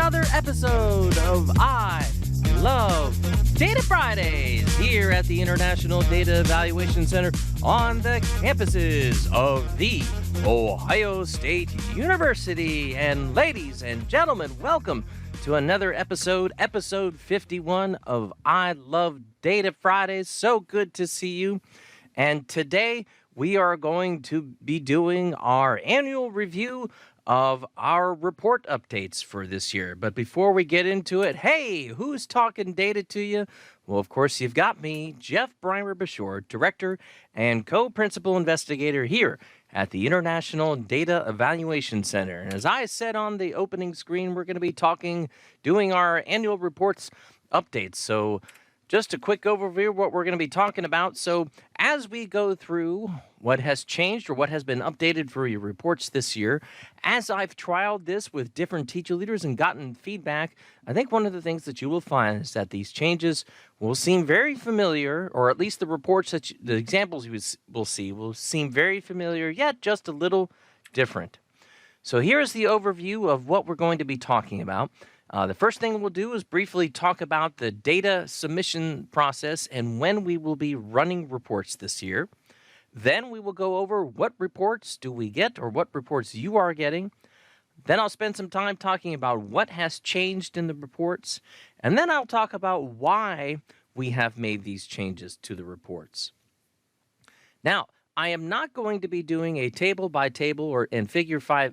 another episode of I Love Data Fridays here at the International Data Evaluation Center on the campuses of the Ohio State University. And ladies and gentlemen, welcome to another episode 51 of I Love Data Fridays. So good to see you. And today we are going to be doing our annual review of our report updates for this year. But before we get into it, hey, who's talking data to you? Well, of course, you've got me, Jeff Breimer-Bashore, Director and Co-Principal Investigator here at the International Data Evaluation Center. And as I said on the opening screen, we're going to be doing our annual reports updates. So just a quick overview of what we're going to be talking about. So as we go through what has changed or what has been updated for your reports this year, as I've trialed this with different teacher leaders and gotten feedback, I think one of the things that you will find is that these changes will seem very familiar, or at least the reports the examples you will see will seem very familiar, yet just a little different. So here's the overview of what we're going to be talking about. The first thing we'll do is briefly talk about the data submission process and when we will be running reports this year. Then we will go over what reports do we get or what reports you are getting. Then I'll spend some time talking about what has changed in the reports. And then I'll talk about why we have made these changes to the reports. Now, I am not going to be doing a table by table and figure by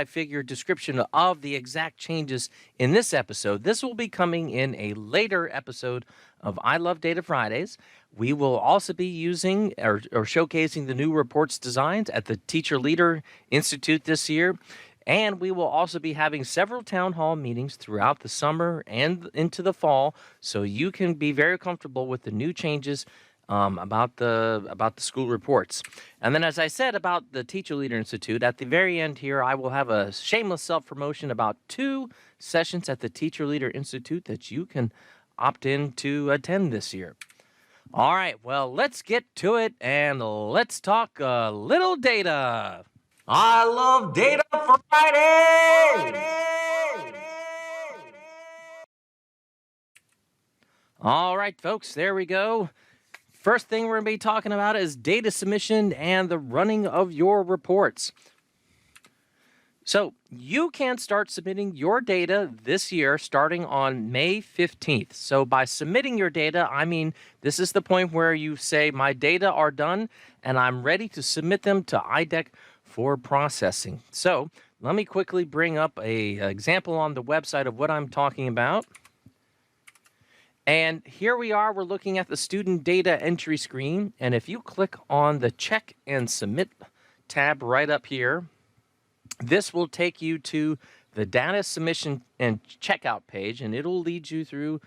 figure description of the exact changes in this episode. This will be coming in a later episode of I Love Data Fridays. We will also be using or showcasing the new reports designs at the Teacher Leader Institute this year. And we will also be having several town hall meetings throughout the summer and into the fall, so you can be very comfortable with the new changes about the school reports. And then, as I said about the Teacher Leader Institute, at the very end here, I will have a shameless self-promotion about 2 sessions at the Teacher Leader Institute that you can opt in to attend this year. All right, well, let's get to it, and let's talk a little data. I love Data Friday! All right, folks, there we go. First thing we're going to be talking about is data submission and the running of your reports. So you can start submitting your data this year starting on May 15th. So by submitting your data, I mean this is the point where you say my data are done and I'm ready to submit them to Idec for processing. So let me quickly bring up an example on the website of what I'm talking about. And here we are, we're looking at the student data entry screen. And if you click on the check and submit tab right up here, this will take you to the data submission and checkout page, and it'll lead you through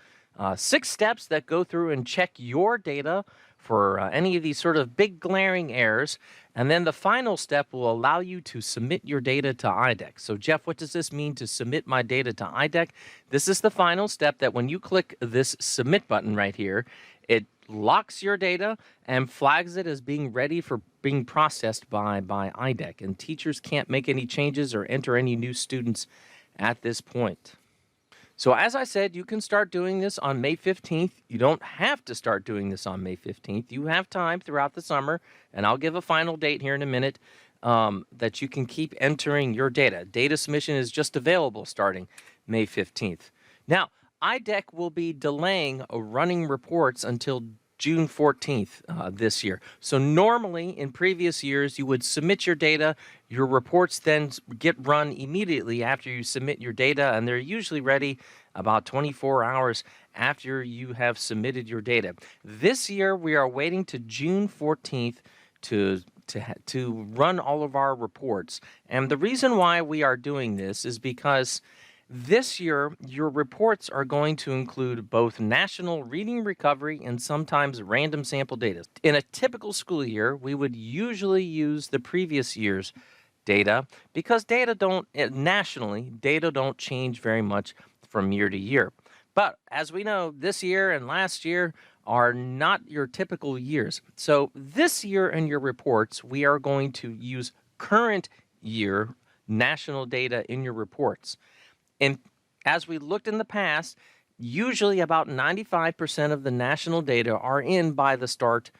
6 steps that go through and check your data for any of these sort of big glaring errors. And then the final step will allow you to submit your data to Idec. So Jeff, what does this mean to submit my data to Idec? This is the final step that when you click this submit button right here, it locks your data and flags it as being ready for being processed by Idec. And teachers can't make any changes or enter any new students at this point. So as I said, you can start doing this on May 15th. You don't have to start doing this on May 15th. You have time throughout the summer, and I'll give a final date here in a minute, that you can keep entering your data. Data submission is just available starting May 15th. Now, Idec will be delaying running reports until June 14th this year. So normally in previous years, you would submit your data, your reports then get run immediately after you submit your data, and they're usually ready about 24 hours after you have submitted your data. This year, we are waiting to June 14th to run all of our reports. And the reason why we are doing this is because this year, your reports are going to include both national reading recovery and sometimes random sample data. In a typical school year, we would usually use the previous year's data because nationally, data don't change very much from year to year. But as we know, this year and last year are not your typical years. So this year in your reports, we are going to use current year national data in your reports. And as we looked in the past, usually about 95% of the national data are in by the start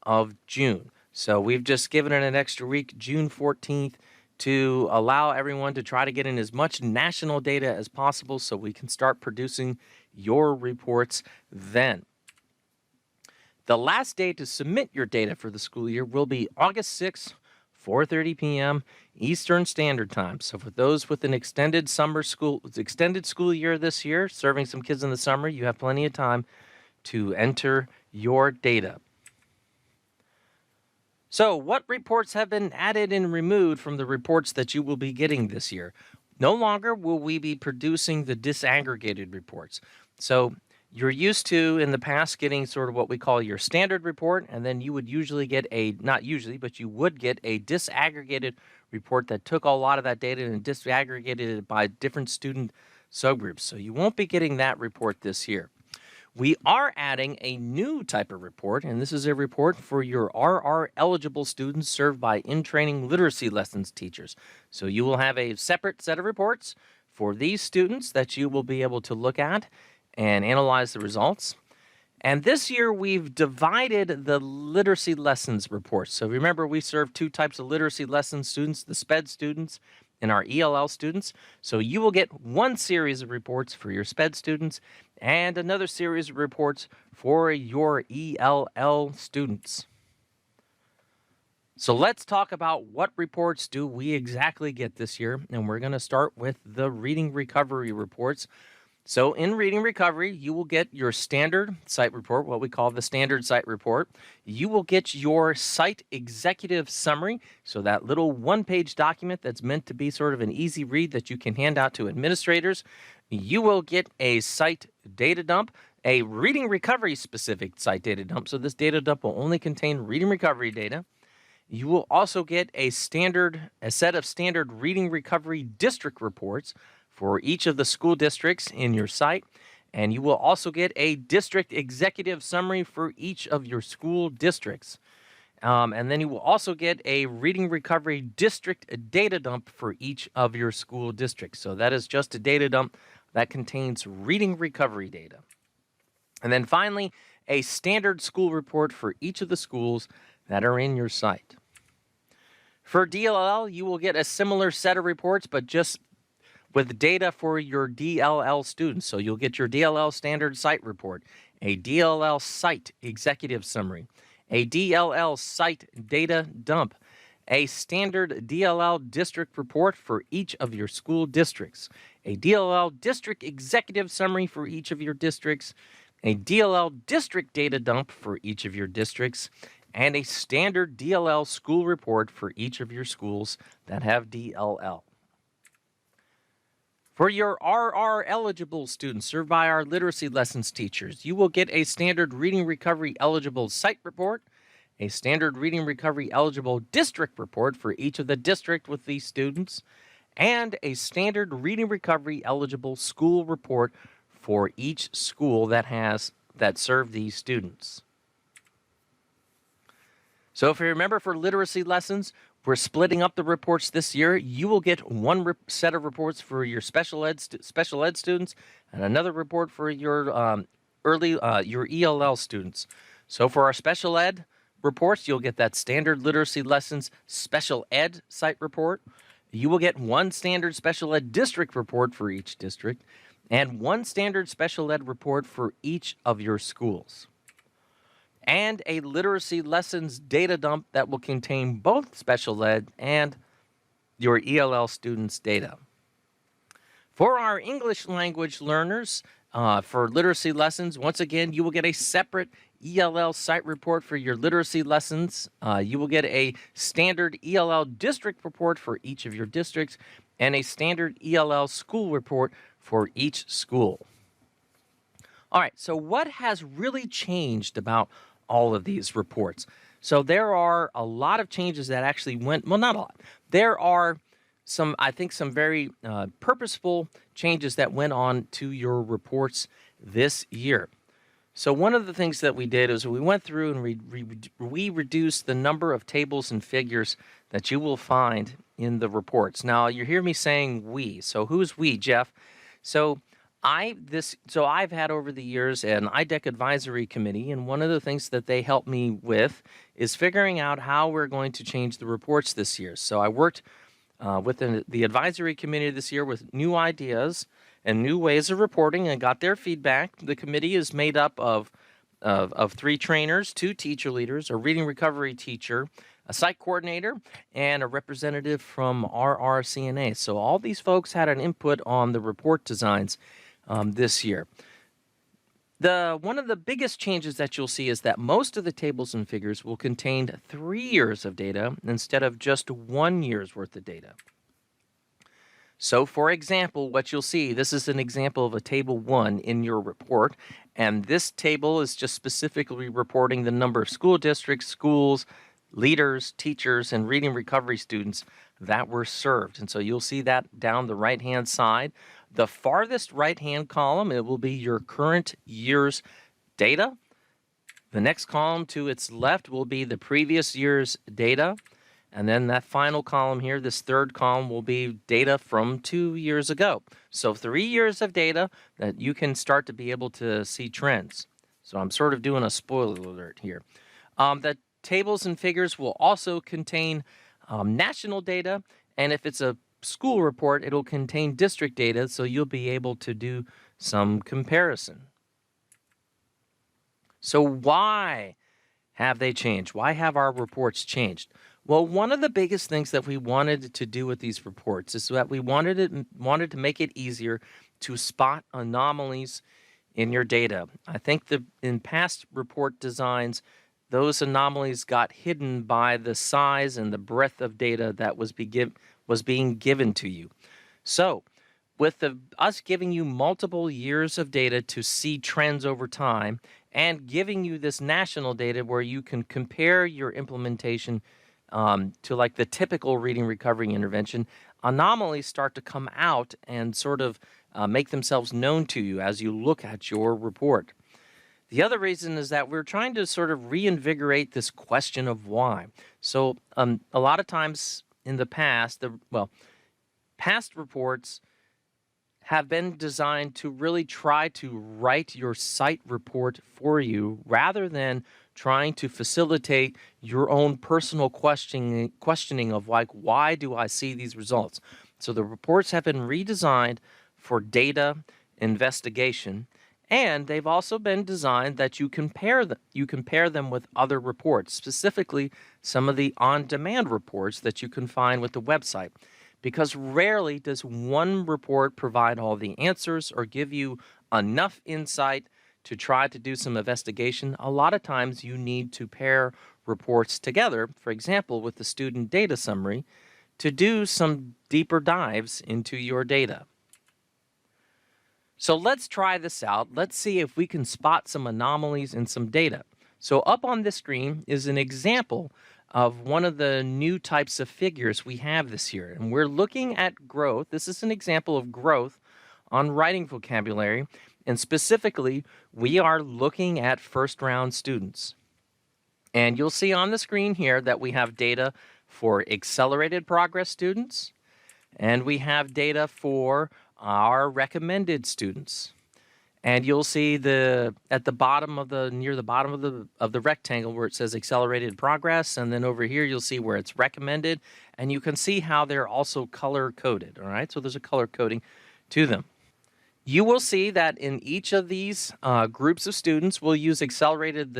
of June. So we've just given it an extra week, June 14th, to allow everyone to try to get in as much national data as possible so we can start producing your reports then. The last day to submit your data for the school year will be August 6th, 4:30 p.m. Eastern Standard Time. So for those with an extended school year this year, serving some kids in the summer, you have plenty of time to enter your data. So what reports have been added and removed from the reports that you will be getting this year? No longer will we be producing the disaggregated reports. So you're used to, in the past, getting sort of what we call your standard report, and then you would usually get not usually, but you would get a disaggregated report that took a lot of that data and disaggregated it by different student subgroups. So you won't be getting that report this year. We are adding a new type of report, and this is a report for your RR-eligible students served by in-training literacy lessons teachers. So you will have a separate set of reports for these students that you will be able to look at and analyze the results. And this year, we've divided the literacy lessons reports. So remember, we serve two types of literacy lesson students, the SPED students and our ELL students. So you will get one series of reports for your SPED students and another series of reports for your ELL students. So let's talk about what reports do we exactly get this year. And we're going to start with the reading recovery reports. So in Reading Recovery, you will get your standard site report, what we call the standard site report. You will get your site executive summary, so that little one-page document that's meant to be sort of an easy read that you can hand out to administrators. You will get a site data dump, a Reading Recovery specific site data dump. So this data dump will only contain Reading Recovery data. You will also get a set of standard Reading Recovery district reports for each of the school districts in your site, and you will also get a district executive summary for each of your school districts. And then you will also get a Reading Recovery district data dump for each of your school districts. So that is just a data dump that contains Reading Recovery data. And then finally, a standard school report for each of the schools that are in your site. For DLL, you will get a similar set of reports, but just with data for your DLL students. So you'll get your DLL standard site report, a DLL site executive summary, a DLL site data dump, a standard DLL district report for each of your school districts, a DLL district executive summary for each of your districts, a DLL district data dump for each of your districts, and a standard DLL school report for each of your schools that have DLL. For your RR-eligible students served by our literacy lessons teachers, you will get a standard Reading Recovery eligible site report, a standard Reading Recovery eligible district report for each of the district with these students, and a standard Reading Recovery eligible school report for each school that serve these students. So if you remember, for literacy lessons, we're splitting up the reports this year. You will get one set of reports for your special ed students and another report for your your ELL students. So for our special ed reports, you'll get that standard literacy lessons special ed site report. You will get one standard special ed district report for each district and one standard special ed report for each of your schools, and a literacy lessons data dump that will contain both special ed and your ELL students' data. For our English language learners, for literacy lessons, once again, you will get a separate ELL site report for your literacy lessons. You will get a standard ELL district report for each of your districts and a standard ELL school report for each school. All right, so what has really changed about all of these reports? So there are a lot of changes that actually went, well, not a lot. There are some very purposeful changes that went on to your reports this year. So one of the things that we did is we went through and we reduced the number of tables and figures that you will find in the reports. Now, you hear me saying we. So who's we, Jeff? So I've had over the years an Idec advisory committee, and one of the things that they helped me with is figuring out how we're going to change the reports this year. So I worked with the advisory committee this year with new ideas and new ways of reporting and got their feedback. The committee is made up of 3 trainers, 2 teacher leaders, a reading recovery teacher, a site coordinator, and a representative from RRCNA. So all these folks had an input on the report designs this year. One of the biggest changes that you'll see is that most of the tables and figures will contain 3 years of data instead of just 1 year's worth of data. So, for example, what you'll see, this is an example of a table 1 in your report, and this table is just specifically reporting the number of school districts, schools, leaders, teachers, and reading recovery students that were served. And so you'll see that down the right-hand side. The farthest right-hand column, it will be your current year's data. The next column to its left will be the previous year's data. And then that final column here, this third column, will be data from 2 years ago. So 3 years of data that you can start to be able to see trends. So I'm sort of doing a spoiler alert here. The tables and figures will also contain national data, and if it's a school report, it'll contain district data, so you'll be able to do some comparison. So why have they changed? Why have our reports changed? Well, one of the biggest things that we wanted to do with these reports is that we wanted to make it easier to spot anomalies in your data. I think in past report designs, those anomalies got hidden by the size and the breadth of data that was being given to you. So, with us giving you multiple years of data to see trends over time and giving you this national data where you can compare your implementation to like the typical reading recovery intervention, anomalies start to come out and sort of make themselves known to you as you look at your report. The other reason is that we're trying to sort of reinvigorate this question of why. So a lot of times in the past, past reports have been designed to really try to write your site report for you rather than trying to facilitate your own personal questioning of like, why do I see these results? So the reports have been redesigned for data investigation, and they've also been designed that you compare them with other reports, specifically some of the on-demand reports that you can find with the website. Because rarely does one report provide all the answers or give you enough insight to try to do some investigation. A lot of times you need to pair reports together, for example, with the student data summary, to do some deeper dives into your data. So let's try this out. Let's see if we can spot some anomalies in some data. So up on this screen is an example of one of the new types of figures we have this year. And we're looking at growth. This is an example of growth on writing vocabulary. And specifically, we are looking at first-round students. And you'll see on the screen here that we have data for accelerated progress students, and we have data for our recommended students. And you'll see at the bottom of near the bottom of the rectangle where it says accelerated progress, and then over here you'll see where it's recommended, and you can see how they're also color coded. All right, so there's a color coding to them. You will see that in each of these groups of students, we'll use the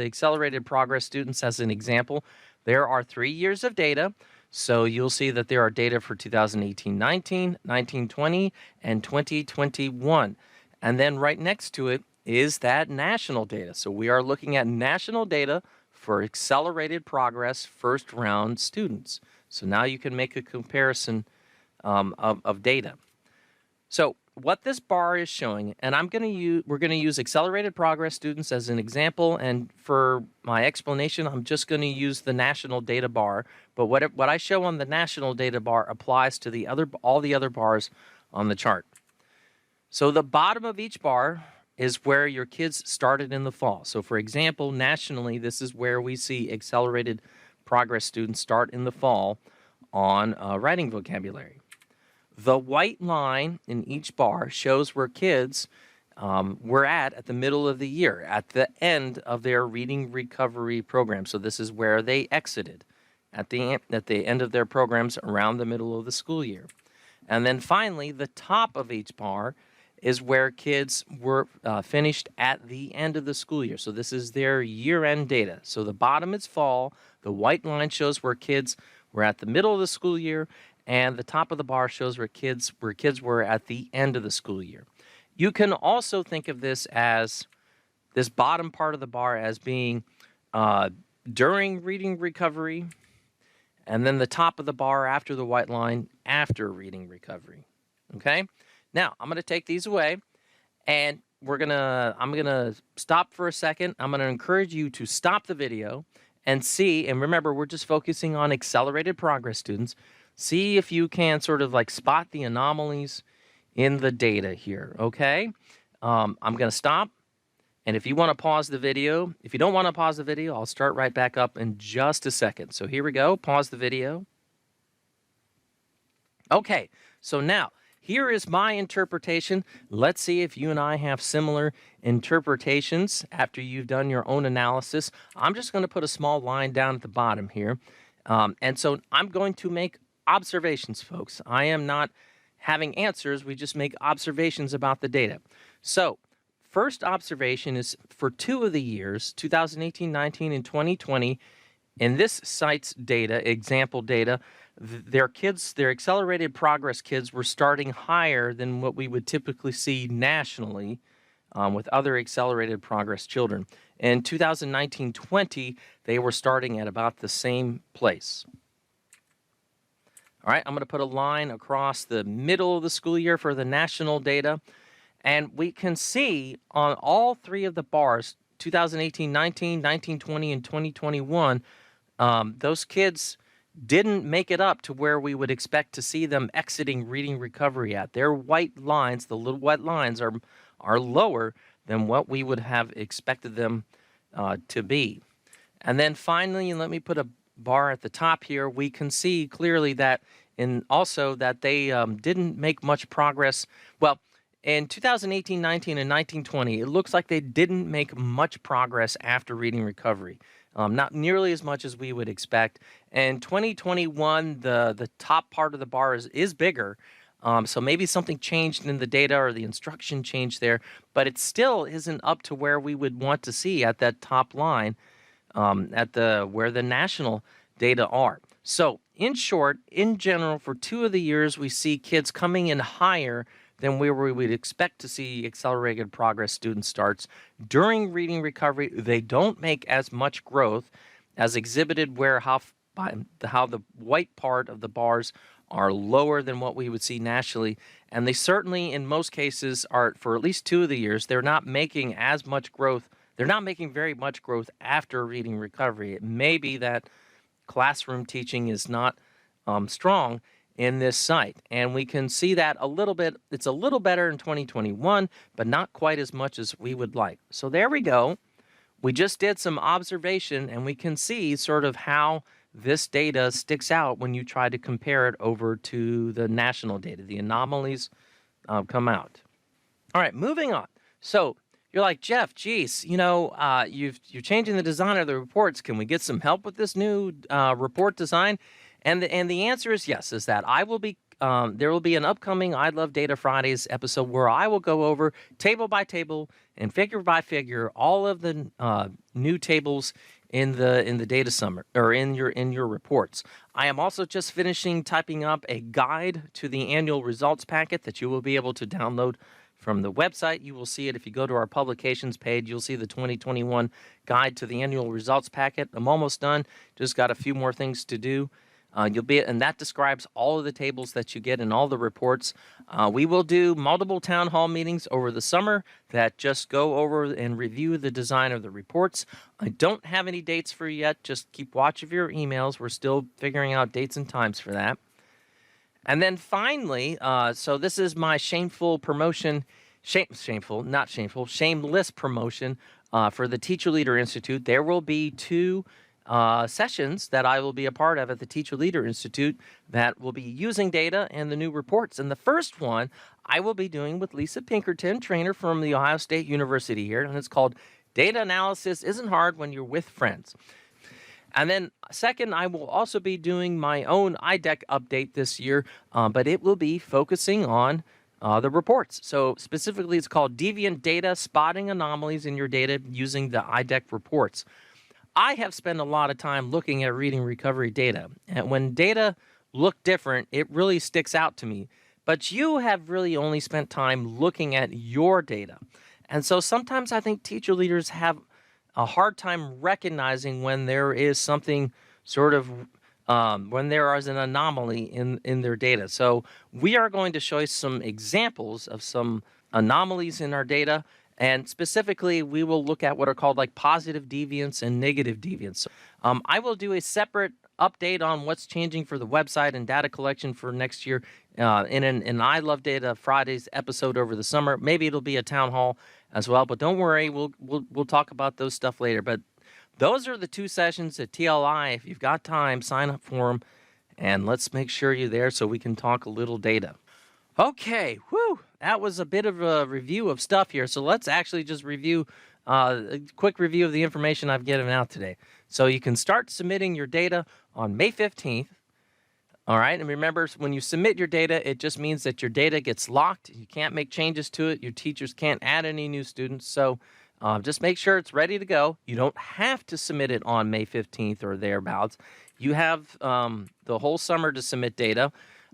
accelerated progress students as an example. There are 3 years of data. So you'll see that there are data for 2018-19, 19-20, and 2021. And then right next to it is that national data. So we are looking at national data for accelerated progress first round students. So now you can make a comparison of data. So what this bar is showing, and we're going to use accelerated progress students as an example, and for my explanation, I'm just going to use the national data bar. But what I show on the national data bar applies to all the other bars on the chart. So the bottom of each bar is where your kids started in the fall. So for example, nationally, this is where we see accelerated progress students start in the fall on writing vocabulary. The white line in each bar shows where kids were at the middle of the year, at the end of their reading recovery program. So this is where they exited at the end of their programs around the middle of the school year. And then finally, the top of each bar is where kids were finished at the end of the school year. So this is their year-end data. So the bottom is fall. The white line shows where kids were at the middle of the school year, and the top of the bar shows where kids were at the end of the school year. You can also think of this bottom part of the bar as being during reading recovery, and then the top of the bar after the white line after reading recovery. Okay? Now, I'm going to take these away, and I'm going to stop for a second. I'm going to encourage you to stop the video and see, and remember, we're just focusing on accelerated progress students. See if you can sort of like spot the anomalies in the data here, okay? I'm going to stop, and if you want to pause the video, if you don't want to pause the video, I'll start right back up in just a second. So here we go. Pause the video. Okay, so now, here is my interpretation. Let's see if you and I have similar interpretations after you've done your own analysis. I'm just going to put a small line down at the bottom here. And so I'm going to make observations, folks. I am not having answers. We just make observations about the data. So first observation is for 2 of the years, 2018, 19, and 2020, in this site's data, example data, their accelerated progress kids were starting higher than what we would typically see nationally with other accelerated progress children. In 2019-20, they were starting at about the same place. All right, I'm going to put a line across the middle of the school year for the national data, and we can see on all 3 of the bars, 2018-19, 19-20, and 2021, those kids didn't make it up to where we would expect to see them exiting reading recovery at. Their white lines, the little white lines, are lower than what we would have expected them to be. And then finally, and let me put a bar at the top here, we can see clearly that they didn't make much progress. Well, in 2018, 19, and 1920, it looks like they didn't make much progress after reading recovery. Not nearly as much as we would expect. And 2021, the top part of the bar is bigger. So maybe something changed in the data or the instruction changed there, but it still isn't up to where we would want to see at that top line, where the national data are. So in short, in general, for 2 of the years, we see kids coming in higher than where we would expect to see accelerated progress student starts. During reading recovery, they don't make as much growth as exhibited where how the white part of the bars are lower than what we would see nationally. And they certainly, in most cases, are, for at least 2 of the years, they're not making as much growth. They're not making very much growth after reading recovery. It may be that classroom teaching is not strong in this site. And we can see that a little bit. It's a little better in 2021, but not quite as much as we would like. So there we go. We just did some observation, and we can see sort of how this data sticks out when you try to compare it over to the national data. The anomalies come out. All right, moving on. So you're like, Jeff, geez, you're changing the design of the reports. Can we get some help with this new report design? And the answer is yes, is that I will be, there will be an upcoming I Love Data Fridays episode where I will go over table by table and figure by figure all of the new tables in the data summary or in your reports. I am also just finishing typing up a guide to the annual results packet that you will be able to download from the website. You will see it if you go to our publications page. You'll see the 2021 guide to the annual results packet. I'm almost done. Just got a few more things to do. And that describes all of the tables that you get in all the reports. We will do multiple town hall meetings over the summer that just go over and review the design of the reports. I don't have any dates for you yet. Just keep watch of your emails. We're still figuring out dates and times for that. And then finally, so this is my shameless promotion for the Teacher Leader Institute. There will be 2 sessions that I will be a part of at the Teacher Leader Institute that will be using data and the new reports. And the first one I will be doing with Lisa Pinkerton, trainer from the Ohio State University here, and it's called Data Analysis Isn't Hard When You're with Friends. And then second, I will also be doing my own Idec update this year, but it will be focusing on the reports. So specifically, it's called Deviant Data, Spotting Anomalies in Your Data Using the Idec Reports. I have spent a lot of time looking at reading recovery data, and when data look different, it really sticks out to me. But you have really only spent time looking at your data. And so sometimes I think teacher leaders have a hard time recognizing when there is something sort of, when there is an anomaly in their data. So we are going to show you some examples of some anomalies in our data. And specifically, we will look at what are called like positive deviance and negative deviance. I will do a separate update on what's changing for the website and data collection for next year in an I Love Data Fridays episode over the summer. Maybe it'll be a town hall as well, but don't worry, we'll talk about those stuff later. But those are the two sessions at TLI. If you've got time, sign up for them, and let's make sure you're there so we can talk a little data. Okay, whew, that was a bit of a review of stuff here. So let's actually just review a quick review of the information I've given out today. So you can start submitting your data on May 15th. All right, and remember, when you submit your data, it just means that your data gets locked. You can't make changes to it. Your teachers can't add any new students. So just make sure it's ready to go. You don't have to submit it on May 15th or thereabouts. You have the whole summer to submit data.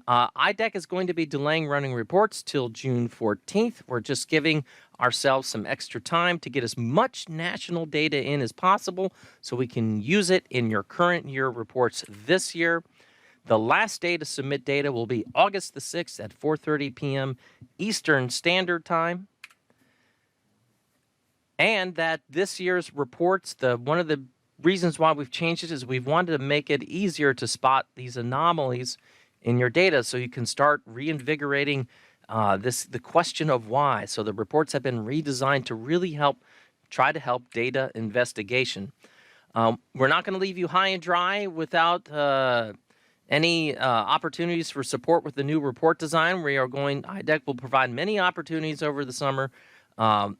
Idec is going to be delaying running reports till June 14th. We're just giving ourselves some extra time to get as much national data in as possible so we can use it in your current year reports this year. The last day to submit data will be August the 6th at 4:30 p.m. Eastern Standard Time. And that this year's reports, one of the reasons why we've changed it is we've wanted to make it easier to spot these anomalies in your data so you can start reinvigorating the question of why. So the reports have been redesigned to really try to help data investigation. We're not going to leave you high and dry without any opportunities for support with the new report design. Idec will provide many opportunities over the summer. I'll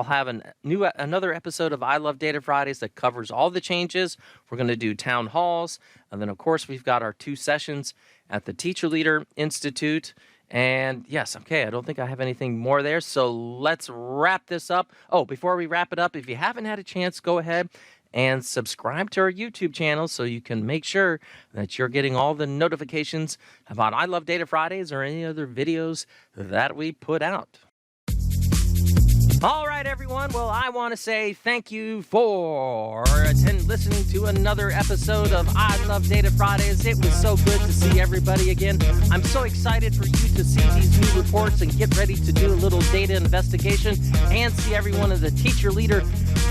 have another episode of I Love Data Fridays that covers all the changes. We're going to do town halls. And then, of course, we've got our 2 sessions at the Teacher Leader Institute. And yes, okay, I don't think I have anything more there. So let's wrap this up. Oh, before we wrap it up, if you haven't had a chance, go ahead and subscribe to our YouTube channel so you can make sure that you're getting all the notifications about I Love Data Fridays or any other videos that we put out. All right, everyone. Well, I want to say thank you for listening to another episode of I Love Data Fridays. It was so good to see everybody again. I'm so excited for you to see these new reports and get ready to do a little data investigation and see everyone at the Teacher Leader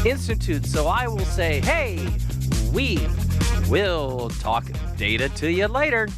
Institute. So I will say, hey, we will talk data to you later.